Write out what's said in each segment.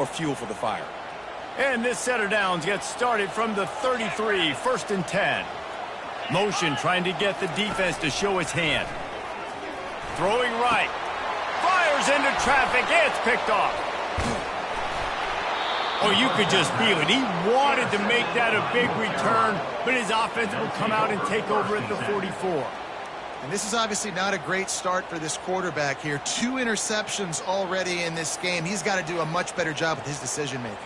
more fuel for the fire. And this set of downs gets started from the 33, 1st and 10. Motion trying to get the defense to show its hand. Throwing right. Fires into traffic. It's picked off. Oh, you could just feel it. He wanted to make that a big return, but his offense will come out and take over at the 44. And this is obviously not a great start for this quarterback here. 2 interceptions already in this game. He's got to do a much better job with his decision-making.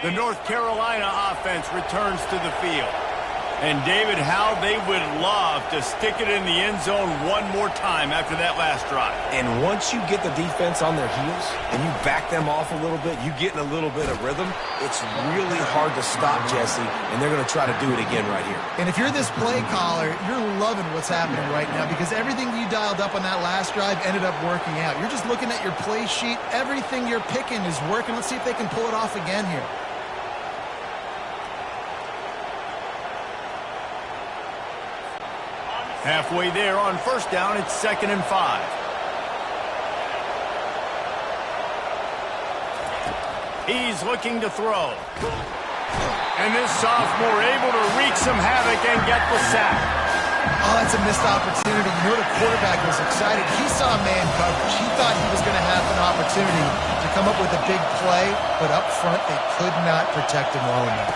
The North Carolina offense returns to the field. And, David, how they would love to stick it in the end zone one more time after that last drive. And once you get the defense on their heels and you back them off a little bit, you get in a little bit of rhythm, it's really hard to stop, Jesse, and they're going to try to do it again right here. And if you're this play caller, you're loving what's happening right now because everything you dialed up on that last drive ended up working out. You're just looking at your play sheet. Everything you're picking is working. Let's see if they can pull it off again here. Halfway there on 1st down, it's 2nd and 5. He's looking to throw. And this sophomore able to wreak some havoc and get the sack. Oh, that's a missed opportunity. You know the quarterback was excited. He saw man coverage. He thought he was going to have an opportunity to come up with a big play, but up front they could not protect him well enough.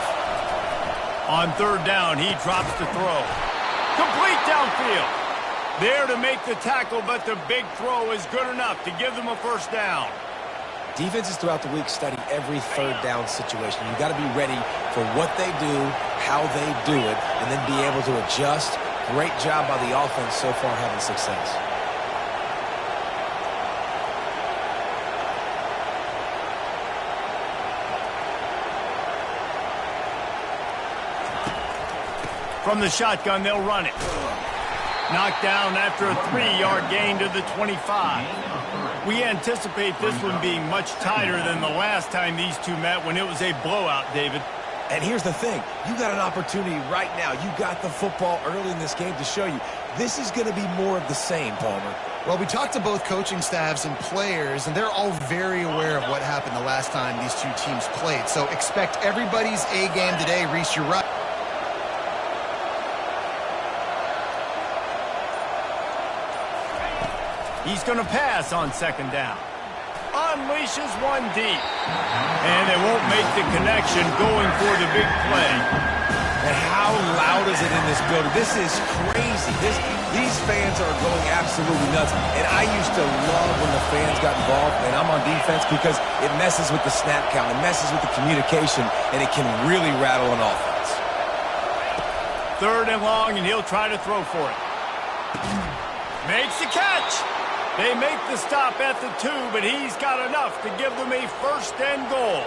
On 3rd down, he drops to throw. Complete downfield. There to make the tackle, but the big throw is good enough to give them a 1st down. Defenses throughout the week study every 3rd down situation. You've got to be ready for what they do, how they do it, and then be able to adjust. Great job by the offense so far having success. From the shotgun, they'll run it. Knocked down after a 3-yard gain to the 25. We anticipate this one being much tighter than the last time these two met when it was a blowout, David. And here's the thing. You got an opportunity right now. You got the football early in this game to show you. This is going to be more of the same, Palmer. Well, we talked to both coaching staffs and players, and they're all very aware of what happened the last time these two teams played. So expect everybody's A game today. Reese, you're right. He's going to pass on 2nd down. Unleashes one deep. And they won't make the connection going for the big play. And how loud is it in this building? This is crazy. These fans are going absolutely nuts. And I used to love when the fans got involved, and I'm on defense because it messes with the snap count. It messes with the communication, and it can really rattle an offense. 3rd and long, and he'll try to throw for it. Makes the catch. They make the stop at the 2, but he's got enough to give them a 1st and goal.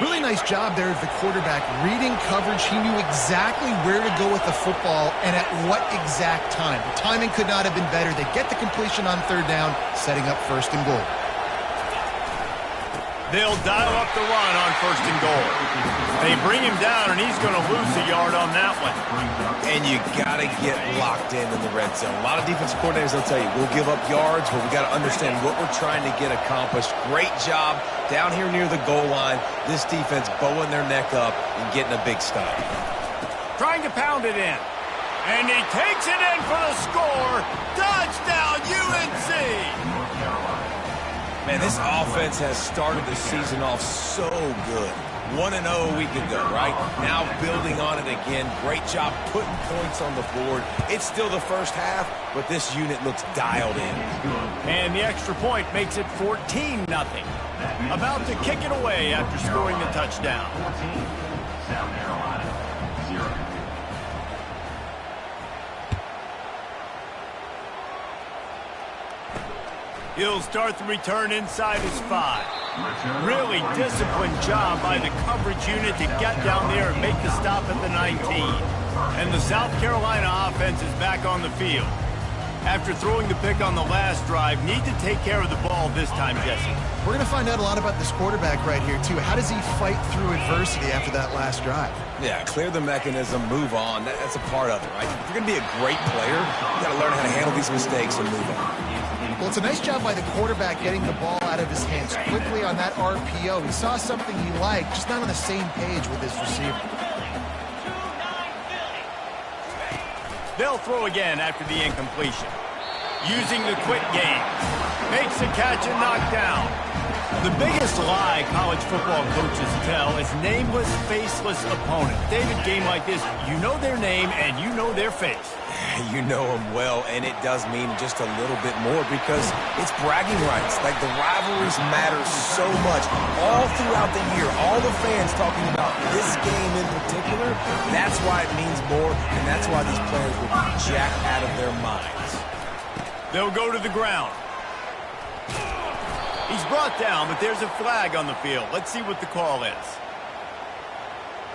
Really nice job there of the quarterback. Reading coverage, he knew exactly where to go with the football and at what exact time. The timing could not have been better. They get the completion on 3rd down, setting up 1st and goal. They'll dial up the run on 1st and goal. They bring him down, and he's going to lose a yard on that one. And you got to get locked in the red zone. A lot of defensive coordinators will tell you, we'll give up yards, but we got to understand what we're trying to get accomplished. Great job down here near the goal line. This defense bowing their neck up and getting a big stop. Trying to pound it in. And he takes it in for the score. Touchdown, UNC! Man, this offense has started the season off so good. 1-0 a week ago, right? Now building on it again. Great job putting points on the board. It's still the 1st half, but this unit looks dialed in. And the extra point makes it 14-0. About to kick it away after scoring the touchdown. South Carolina, 0. He'll start the return inside his 5. Really disciplined job by the coverage unit to get down there and make the stop at the 19. And the South Carolina offense is back on the field. After throwing the pick on the last drive, need to take care of the ball this time, Jesse. We're going to find out a lot about this quarterback right here, too. How does he fight through adversity after that last drive? Yeah, clear the mechanism, move on. That's a part of it, right? If you're going to be a great player, you got to learn how to handle these mistakes and move on. Well, it's a nice job by the quarterback getting the ball out of his hands quickly on that RPO. He saw something he liked, just not on the same page with his receiver. They'll throw again after the incompletion. Using the quick game. Makes the catch and knocked down. The biggest lie college football coaches tell is nameless, faceless opponent. David, game like this, you know their name and you know their face. You know them well, and it does mean just a little bit more because it's bragging rights. Like, the rivalries matter so much all throughout the year. All the fans talking about this game in particular, that's why it means more, and that's why these players will be jacked out of their minds. They'll go to the ground. He's brought down, but there's a flag on the field. Let's see what the call is.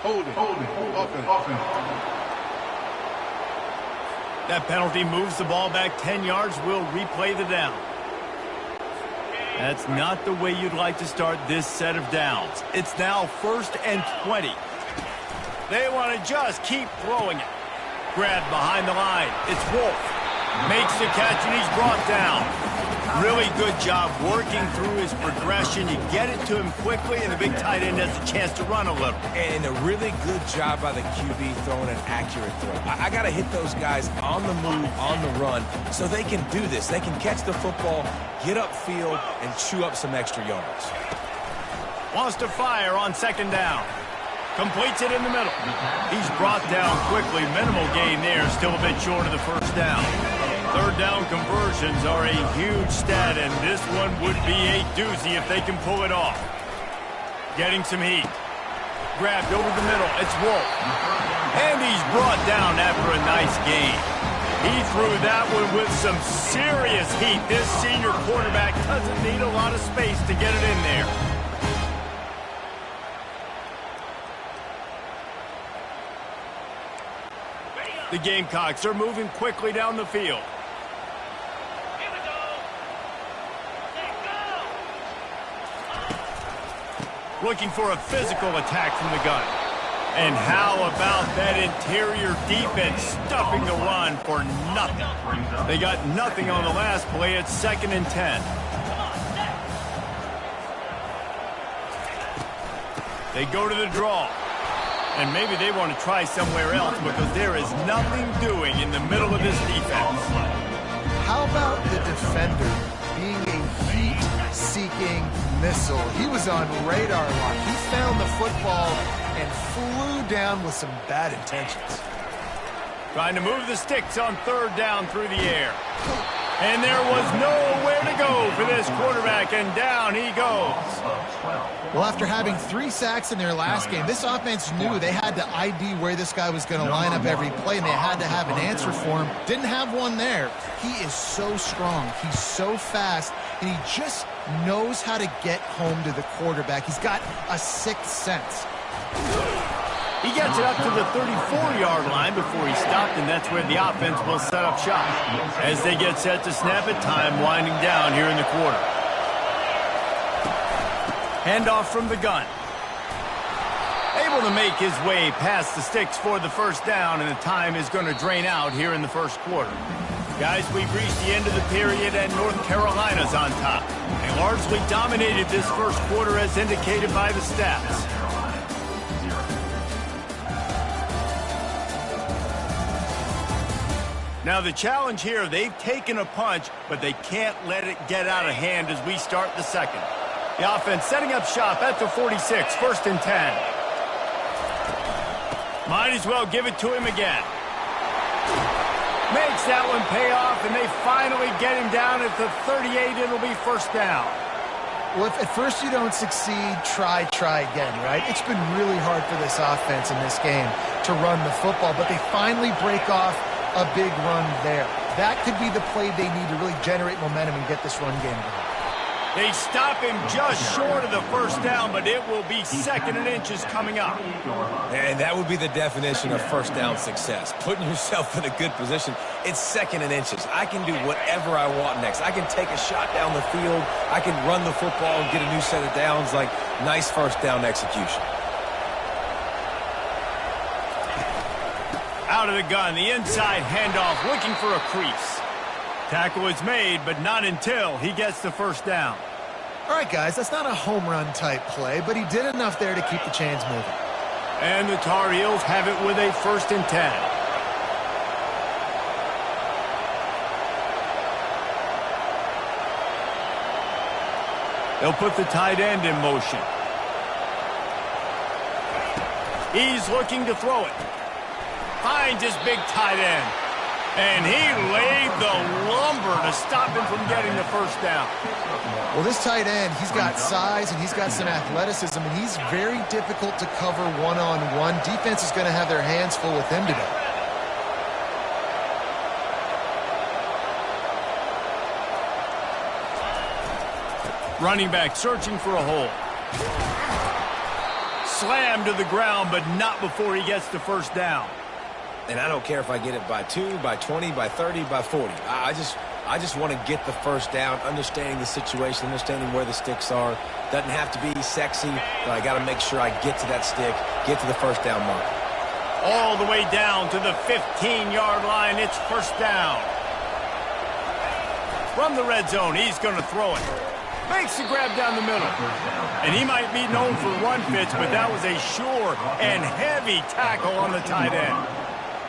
Hold it. Offense. That penalty moves the ball back 10 yards. We'll replay the down. That's not the way you'd like to start this set of downs. It's now 1st and 20. They want to just keep throwing it. Grabbed behind the line. It's Wolf. Makes the catch, and he's brought down. Really good job working through his progression. You get it to him quickly, and the big tight end has a chance to run a little. And a really good job by the QB throwing an accurate throw. I got to hit those guys on the move, on the run, so they can do this. They can catch the football, get upfield, and chew up some extra yards. Wants to fire on 2nd down. Completes it in the middle. He's brought down quickly. Minimal gain there. Still a bit short of the 1st down. 3rd down conversions are a huge stat, and this one would be a doozy if they can pull it off. Getting some heat. Grabbed over the middle. It's Wolf. And he's brought down after a nice gain. He threw that one with some serious heat. This senior quarterback doesn't need a lot of space to get it in there. The Gamecocks are moving quickly down the field. Looking for a physical attack from the gun. And how about that interior defense stuffing the run for nothing? They got nothing on the last play. It's 2nd and 10. They go to the draw. And maybe they want to try somewhere else because there is nothing doing in the middle of this defense. How about the defender being a heat-seeking missile? He was on radar lock. He found the football and flew down with some bad intentions. Trying to move the sticks on 3rd down through the air. And there was nowhere to go for this quarterback, and down he goes. Well, after having 3 sacks in their last game, this offense knew they had to ID where this guy was going to line up every play, and they had to have an answer for him. Didn't have one there. He is so strong. He's so fast, and he just knows how to get home to the quarterback. He's got a 6th sense. He gets it up to the 34-yard line before he stopped, and that's where the offense will set up shop. As they get set to snap it, time winding down here in the quarter. Handoff from the gun. Able to make his way past the sticks for the 1st down, and the time is going to drain out here in the 1st quarter. Guys, we've reached the end of the period, and North Carolina's on top. They largely dominated this 1st quarter as indicated by the stats. Now the challenge here, they've taken a punch, but they can't let it get out of hand as we start the 2nd. The offense setting up shop at the 46, 1st and 10. Might as well give it to him again. Makes that one pay off, and they finally get him down at the 38. It'll be 1st down. Well, if at first you don't succeed, try again, right? It's been really hard for this offense in this game to run the football, but they finally break off a big run there. That could be the play they need to really generate momentum and get this run game going. They stop him just short of the first down, but it will be 2nd and inches coming up. And that would be the definition of first down success. Putting yourself in a good position. It's 2nd and inches. I can do whatever I want next. I can take a shot down the field. I can run the football and get a new set of downs. Like, nice first down execution. Out of the gun, the inside handoff, looking for a crease. Tackle is made, but not until he gets the first down. All right, guys, that's not a home run type play, but he did enough there to keep the chains moving. And the Tar Heels have it with a 1st and 10. They'll put the tight end in motion. He's looking to throw it. Finds his big tight end. And he laid the lumber to stop him from getting the first down. Well, this tight end, he's got size and he's got some athleticism, and he's very difficult to cover one-on-one. Defense is going to have their hands full with him today. Running back searching for a hole. Slammed to the ground, but not before he gets the first down. And I don't care if I get it by 2, by 20, by 30, by 40. I just want to get the first down, understanding the situation, understanding where the sticks are. Doesn't have to be sexy, but I got to make sure I get to that stick, get to the first down mark. All the way down to the 15-yard line. It's first down. From the red zone, he's going to throw it. Makes the grab down the middle. And he might be known for run fits, but that was a sure and heavy tackle on the tight end.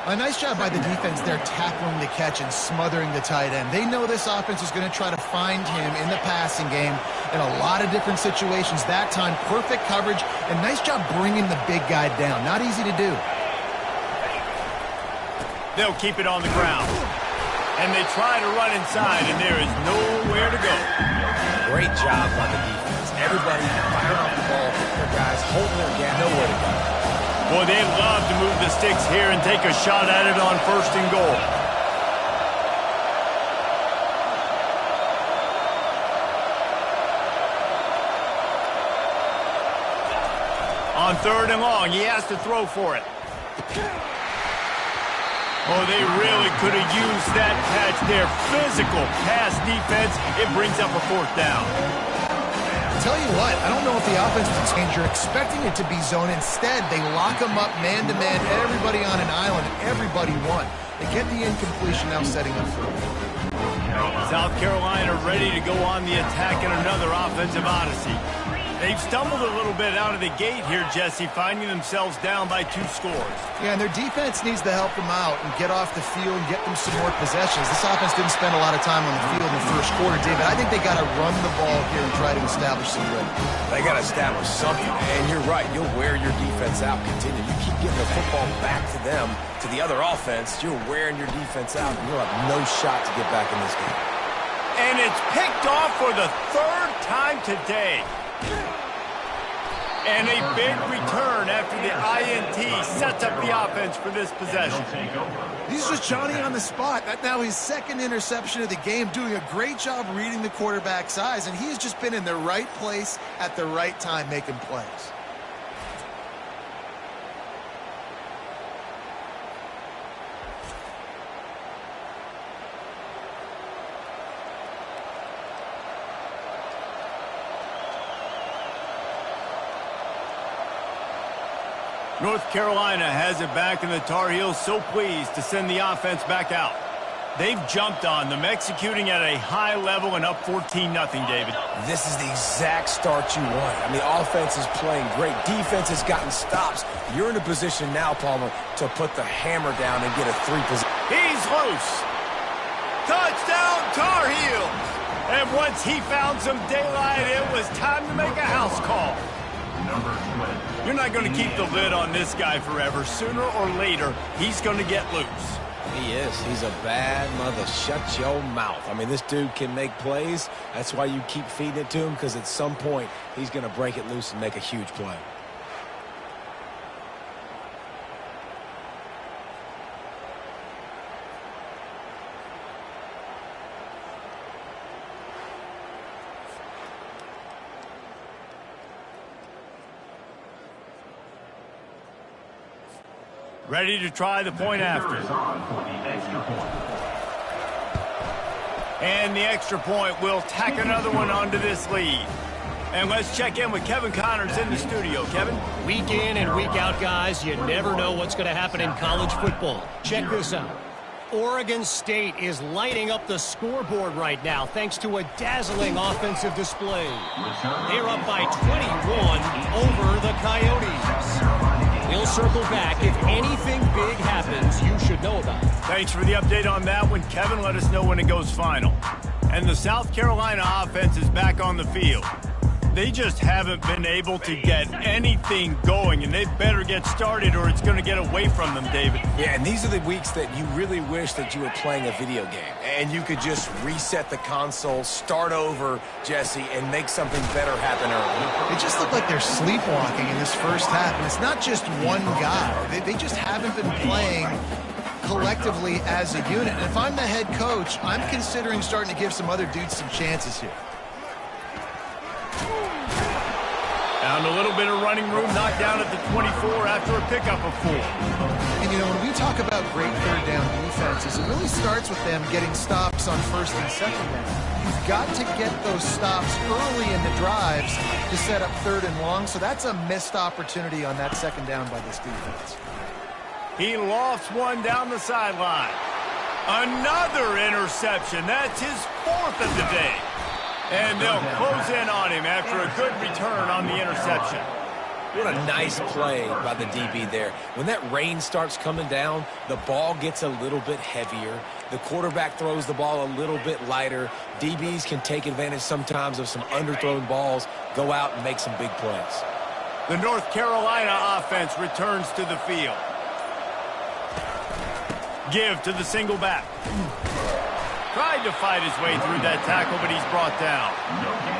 A nice job by the defense there tackling the catch and smothering the tight end. They know this offense is going to try to find him in the passing game in a lot of different situations. That time, perfect coverage, and nice job bringing the big guy down. Not easy to do. They'll keep it on the ground. And they try to run inside, and there is nowhere to go. Great job by the defense. Everybody firing off the ball, their guys holding their gap, nowhere to go. Boy, they love to move the sticks here and take a shot at it on 1st and goal. On 3rd and long, he has to throw for it. Oh, they really could have used that catch there. Physical pass defense. It brings up a 4th down. Tell you what, I don't know if the offense was changed. You're expecting it to be zone. Instead, they lock them up man-to-man, everybody on an island, everybody won. They get the incompletion now setting up for it. South Carolina ready to go on the attack in another offensive odyssey. They've stumbled a little bit out of the gate here, Jesse, finding themselves down by 2 scores. Yeah, and their defense needs to help them out and get off the field and get them some more possessions. This offense didn't spend a lot of time on the field in the first quarter, David. I think they got to run the ball here and try to establish some rhythm. They got to establish something, and you're right. You'll wear your defense out. Continue. You keep getting the football back to them, to the other offense. You're wearing your defense out, and you'll have no shot to get back in this game. And it's picked off for the 3rd time today. And a big return after the INT sets up the offense for this possession. He's just Johnny on the spot. That's now his 2nd interception of the game, doing a great job reading the quarterback's eyes, and he has just been in the right place at the right time making plays. North Carolina has it back, and the Tar Heels so pleased to send the offense back out. They've jumped on them, executing at a high level and up 14-0, David. This is the exact start you want. I mean, offense is playing great. Defense has gotten stops. You're in a position now, Palmer, to put the hammer down and get a 3-position. He's loose. Touchdown, Tar Heels. And once he found some daylight, it was time to make a house call. You're not going to keep the lid on this guy forever. Sooner or later, he's going to get loose. He is. He's a bad mother. Shut your mouth. I mean, this dude can make plays. That's why you keep feeding it to him, because at some point, he's going to break it loose and make a huge play. Ready to try the point after. And the extra point will tack another one onto this lead. And let's check in with Kevin Connors in the studio. Kevin? Week in and week out, guys, you never know what's going to happen in college football. Check this out. Oregon State is lighting up the scoreboard right now thanks to a dazzling offensive display. They're up by 21 over the Coyotes. We'll circle back. If anything big happens, you should know about it. Thanks for the update on that one, Kevin. Let us know when it goes final. And the South Carolina offense is back on the field. They just haven't been able to get anything going, and they better get started or it's going to get away from them, David. Yeah, and these are the weeks that you really wish that you were playing a video game and you could just reset the console, start over, Jesse, and make something better happen early. They just look like they're sleepwalking in this first half, and it's not just one guy. They just haven't been playing collectively as a unit. And if I'm the head coach, I'm considering starting to give some other dudes some chances here. Found a little bit of running room, knocked down at the 24 after a pickup of 4. And, you know, when we talk about great third down defenses, it really starts with them getting stops on first and second down. You've got to get those stops early in the drives to set up third and long, so that's a missed opportunity on that second down by this defense. He lofts one down the sideline. Another interception. That's his 4th of the day. And they'll close in on him after a good return on the interception. What a nice play by the DB there. When that rain starts coming down, the ball gets a little bit heavier. The quarterback throws the ball a little bit lighter. DBs can take advantage sometimes of some underthrown balls, go out and make some big plays. The North Carolina offense returns to the field. Give to the single back. Tried to fight his way through that tackle, but he's brought down.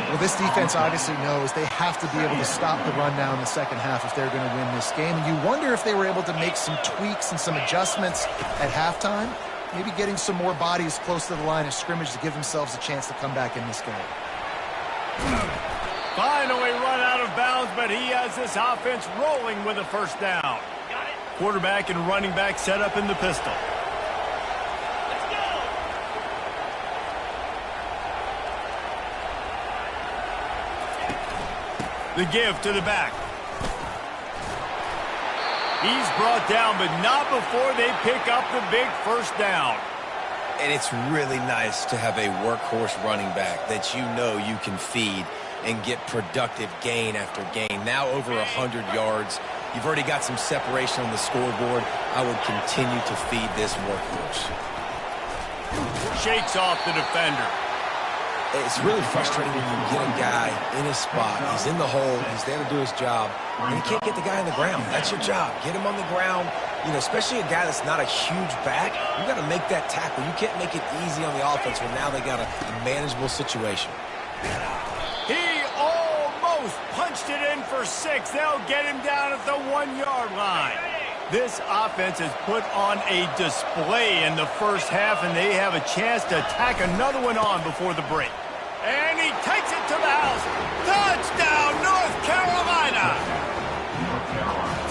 Well, this defense obviously knows they have to be able to stop the run down in the second half if they're going to win this game. And you wonder if they were able to make some tweaks and some adjustments at halftime, maybe getting some more bodies close to the line of scrimmage to give themselves a chance to come back in this game. Finally run out of bounds, but he has this offense rolling with a first down. Quarterback and running back set up in the pistol. The give to the back. He's brought down, but not before they pick up the big first down. And it's really nice to have a workhorse running back that you know you can feed and get productive gain after gain. Now over 100 yards. You've already got some separation on the scoreboard. I would continue to feed this workhorse. Shakes off the defender. It's really frustrating when you get a guy in his spot. He's in the hole. He's there to do his job. And you can't get the guy on the ground. That's your job. Get him on the ground. You know, especially a guy that's not a huge back. You got to make that tackle. You can't make it easy on the offense when now they got a manageable situation. He almost punched it in for 6. They'll get him down at the 1-yard line. This offense has put on a display in the first half, and they have a chance to tack another one on before the break. And he takes it to the house. Touchdown, North Carolina!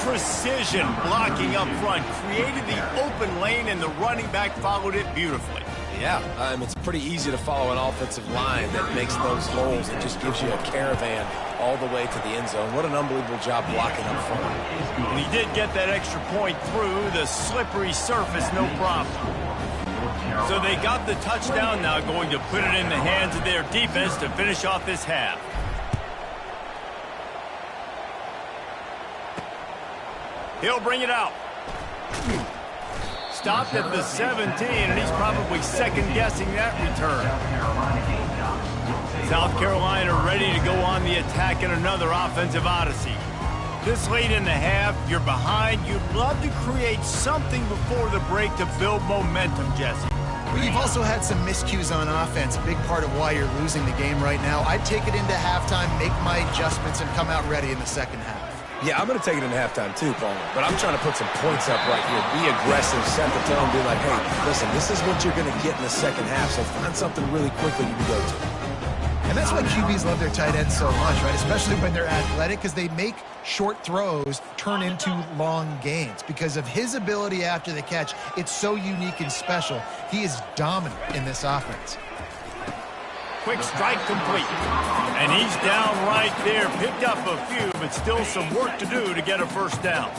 Precision blocking up front created the open lane, and the running back followed it beautifully. Yeah, it's pretty easy to follow an offensive line that makes those holes and just gives you a caravan all the way to the end zone. What an unbelievable job blocking up front. And he did get that extra point through the slippery surface, no problem. So they got the touchdown, now going to put it in the hands of their defense to finish off this half. He'll bring it out. Stopped at the 17, and he's probably second-guessing that return. South Carolina ready to go on the attack in another offensive odyssey. This late in the half, you're behind. You'd love to create something before the break to build momentum, Jesse. Well, you've also had some miscues on offense, a big part of why you're losing the game right now. I'd take it into halftime, make my adjustments, and come out ready in the second half. Yeah, I'm going to take it into halftime too, Paul. But I'm trying to put some points up right here. Be aggressive, set the tone, be like, hey, listen, this is what you're going to get in the second half, so find something really quickly you can go to. And that's why QBs love their tight ends so much, right? Especially when they're athletic, because they make short throws turn into long gains. Because of his ability after the catch, it's so unique and special. He is dominant in this offense. Quick strike complete. And he's down right there. Picked up a few, but still some work to do to get a first down.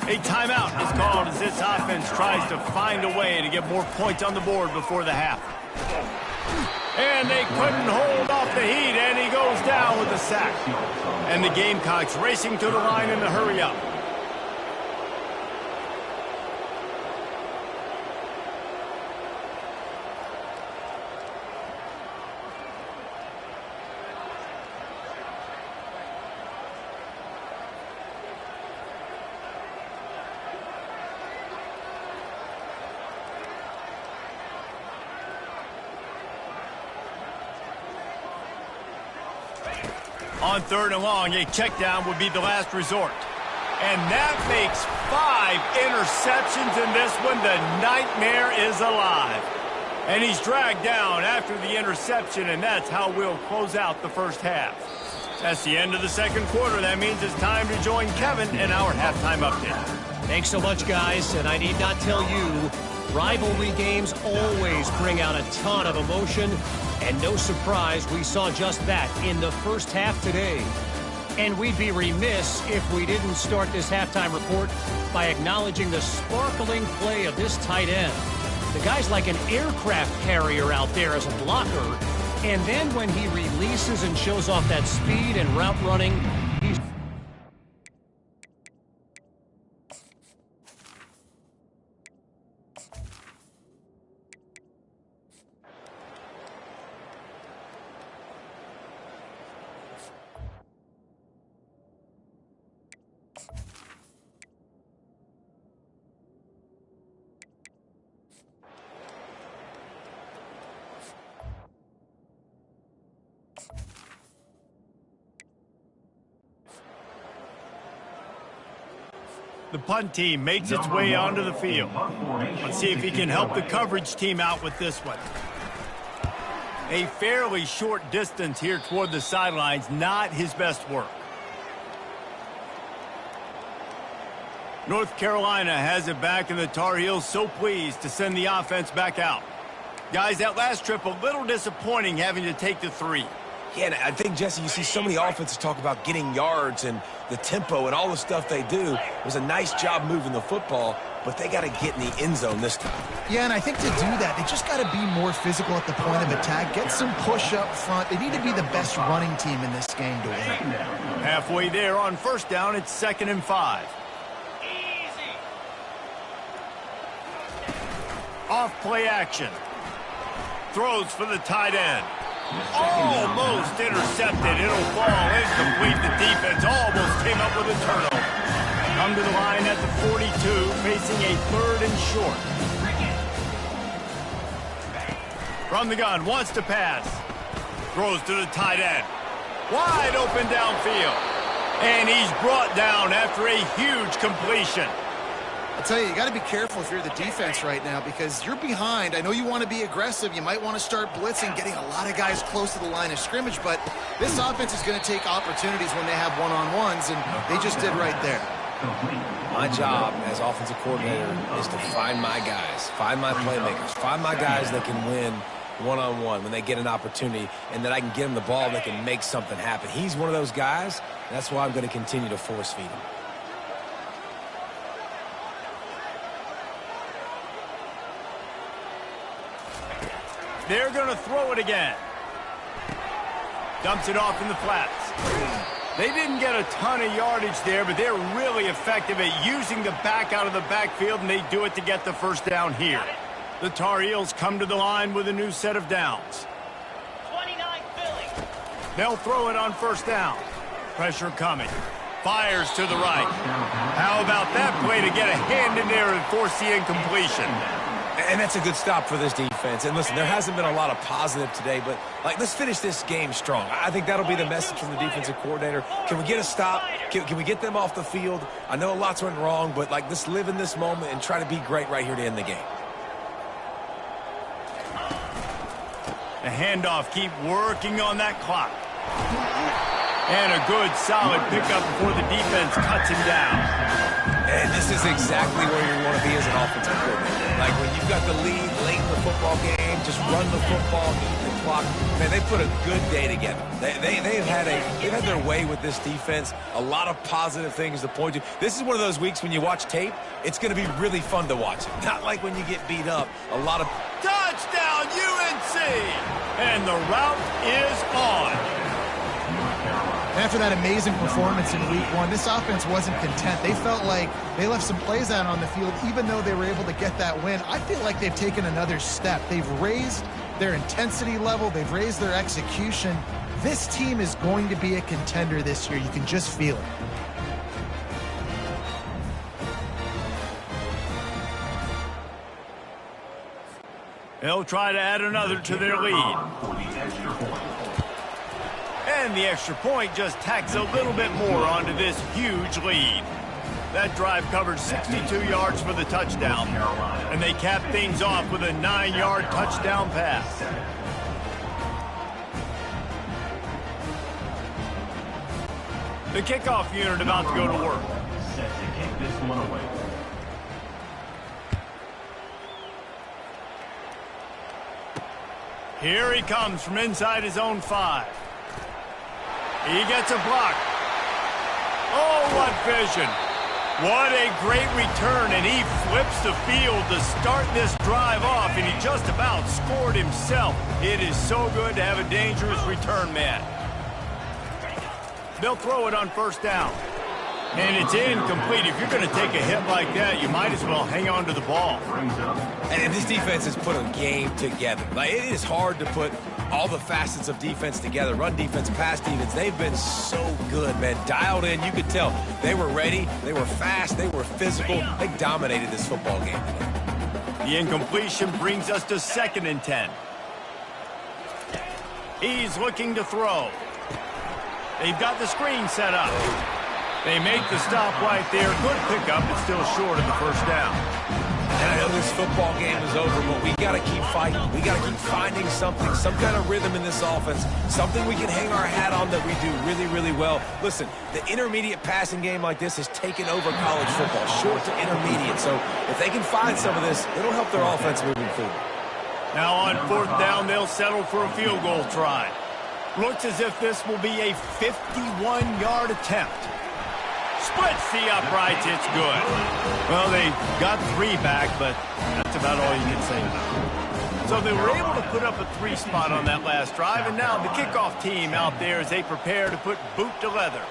A timeout is called as this offense tries to find a way to get more points on the board before the half. And they couldn't hold off the heat, and he goes down with a sack. And the Gamecocks racing to the line in the hurry-up. On 3rd and long, a check down would be the last resort. And that makes 5 interceptions in this one. The nightmare is alive. And he's dragged down after the interception, and that's how we'll close out the first half. That's the end of the second quarter. That means it's time to join Kevin in our halftime update. Thanks so much, guys. And I need not tell you, rivalry games always bring out a ton of emotion. And no surprise, we saw just that in the first half today. And we'd be remiss if we didn't start this halftime report by acknowledging the sparkling play of this tight end. The guy's like an aircraft carrier out there as a blocker. And then when he releases and shows off that speed and route running, he's... The punt team makes its way onto the field. Let's see if he can help the coverage team out with this one. A fairly short distance here toward the sidelines, not his best work. North Carolina has it back, and the Tar Heels so pleased to send the offense back out. Guys, that last trip a little disappointing having to take the 3. Yeah, and I think, Jesse, you see so many offenses talk about getting yards and the tempo and all the stuff they do. It was a nice job moving the football, but they got to get in the end zone this time. Yeah, and I think to do that, they just got to be more physical at the point of attack, get some push up front. They need to be the best running team in this game to win. Halfway there on first down, it's 2nd and 5. Off play action. Throws for the tight end. Almost intercepted. It'll fall incomplete. The defense almost came up with a turnover. Come to the line at the 42, facing a 3rd and short. From the gun, wants to pass. Throws to the tight end. Wide open downfield. And he's brought down after a huge completion. I'll tell you, you got to be careful if you're the defense right now because you're behind. I know you want to be aggressive. You might want to start blitzing, getting a lot of guys close to the line of scrimmage, but this offense is going to take opportunities when they have one-on-ones, and they just did right there. My job as offensive coordinator is to find my guys, find my playmakers, find my guys that can win one-on-one when they get an opportunity, and that I can get them the ball that can make something happen. He's one of those guys. That's why I'm going to continue to force feed him. They're going to throw it again. Dumps it off in the flats. They didn't get a ton of yardage there, but they're really effective at using the back out of the backfield, and they do it to get the first down here. The Tar Heels come to the line with a new set of downs. 29 Philly. They'll throw it on first down. Pressure coming. Fires to the right. How about that play to get a hand in there and force the incompletion? And that's a good stop for this defense. And listen, there hasn't been a lot of positive today, but let's finish this game strong. I think that'll be the message from the defensive coordinator. Can we get a stop? Can we get them off the field? I know lots went wrong, but let's live in this moment and try to be great right here to end the game. The handoff, keep working on that clock. And a good, solid pickup before the defense cuts him down. And this is exactly where you want to be as an offensive coordinator. Like when you've got the lead late in the football game, just run the football, eat the clock. Man, they put a good day together. They've had their way with this defense. A lot of positive things to point to. This is one of those weeks when you watch tape, it's going to be really fun to watch it. Not like when you get beat up. A lot of touchdown UNC! And the route is on. After that amazing performance in week 1, this offense wasn't content. They felt like they left some plays out on the field, even though they were able to get that win. I feel like they've taken another step. They've raised their intensity level. They've raised their execution. This team is going to be a contender this year. You can just feel it. They'll try to add another to their lead. And the extra point just tacks a little bit more onto this huge lead. That drive covered 62 yards for the touchdown. And they cap things off with a 9-yard touchdown pass. The kickoff unit about to go to work. Set to kick this one away. Here he comes from inside his own 5. He gets a block. Oh, what vision. What a great return, and he flips the field to start this drive off, and he just about scored himself. It is so good to have a dangerous return man. They'll throw it on first down. And it's incomplete. If you're going to take a hit like that, you might as well hang on to the ball. And this defense has put a game together. Like, it is hard to put all the facets of defense together. Run defense, pass defense. They've been so good, man. Dialed in. You could tell they were ready. They were fast. They were physical. They dominated this football game today. The incompletion brings us to 2nd and 10. He's looking to throw. They've got the screen set up. They make the stop right there. Good pickup, but still short of the first down. And I know this football game is over, but we got to keep fighting. We got to keep finding something, some kind of rhythm in this offense, something we can hang our hat on that we do really, really well. Listen, the intermediate passing game like this has taken over college football, short to intermediate. So if they can find some of this, it'll help their offense moving forward. Now on 4th down, they'll settle for a field goal try. Looks as if this will be a 51-yard attempt. Splits the uprights, it's good. Well, they got 3 back, but that's about all you can say about it. So they were able to put up a 3 spot on that last drive, and now the kickoff team out there as they prepare to put boot to leather.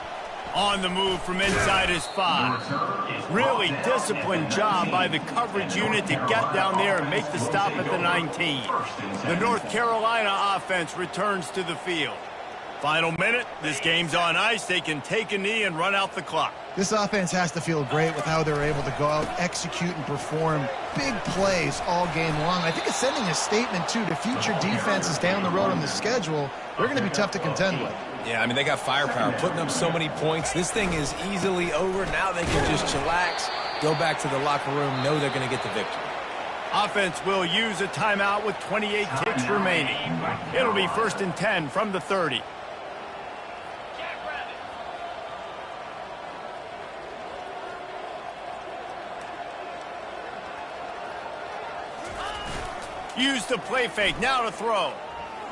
On the move from inside his 5. Really disciplined job by the coverage unit to get down there and make the stop at the 19. The North Carolina offense returns to the field. Final minute, this game's on ice. They can take a knee and run out the clock. This offense has to feel great with how they're able to go out, execute, and perform big plays all game long. I think it's sending a statement, too, to future defenses down the road on the schedule. They're going to be tough to contend with. Yeah, I mean, they got firepower, putting up so many points. This thing is easily over. Now they can just chillax, go back to the locker room, know they're going to get the victory. Offense will use a timeout with 28 ticks remaining. It'll be 1st and 10 from the 30. Use the play fake, now to throw.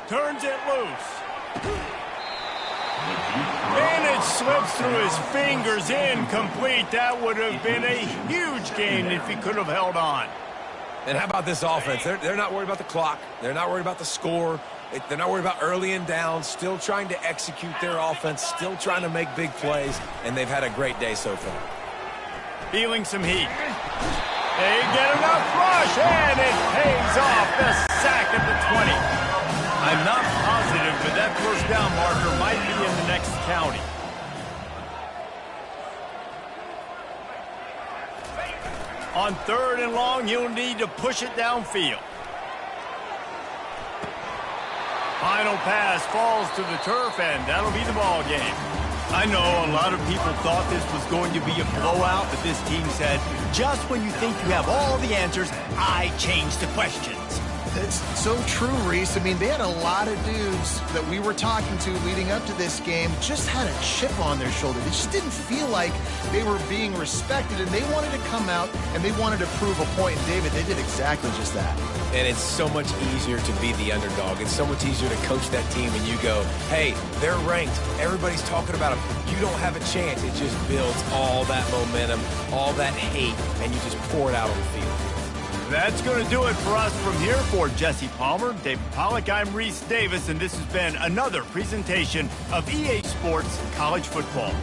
Turns it loose. And it slips through his fingers, incomplete. That would have been a huge gain if he could have held on. And how about this offense? They're not worried about the clock. They're not worried about the score. They're not worried about early and down. Still trying to execute their offense. Still trying to make big plays. And they've had a great day so far. Feeling some heat. They get enough rush, and it pays off. The sack at the 20. I'm not positive, but that first down marker might be in the next county. On 3rd and long, you'll need to push it downfield. Final pass falls to the turf, and that'll be the ball game. I know a lot of people thought this was going to be a blowout, but this team said, just when you think you have all the answers, I change the questions. It's so true, Reese. I mean, they had a lot of dudes that we were talking to leading up to this game just had a chip on their shoulder. They just didn't feel like they were being respected, and they wanted to come out and they wanted to prove a point. And David, they did exactly just that. And it's so much easier to be the underdog. It's so much easier to coach that team and you go, hey, they're ranked. Everybody's talking about them. You don't have a chance. It just builds all that momentum, all that hate, and you just pour it out on the field. That's going to do it for us from here. For Jesse Palmer, David Pollack, I'm Reese Davis, and this has been another presentation of EA Sports College Football.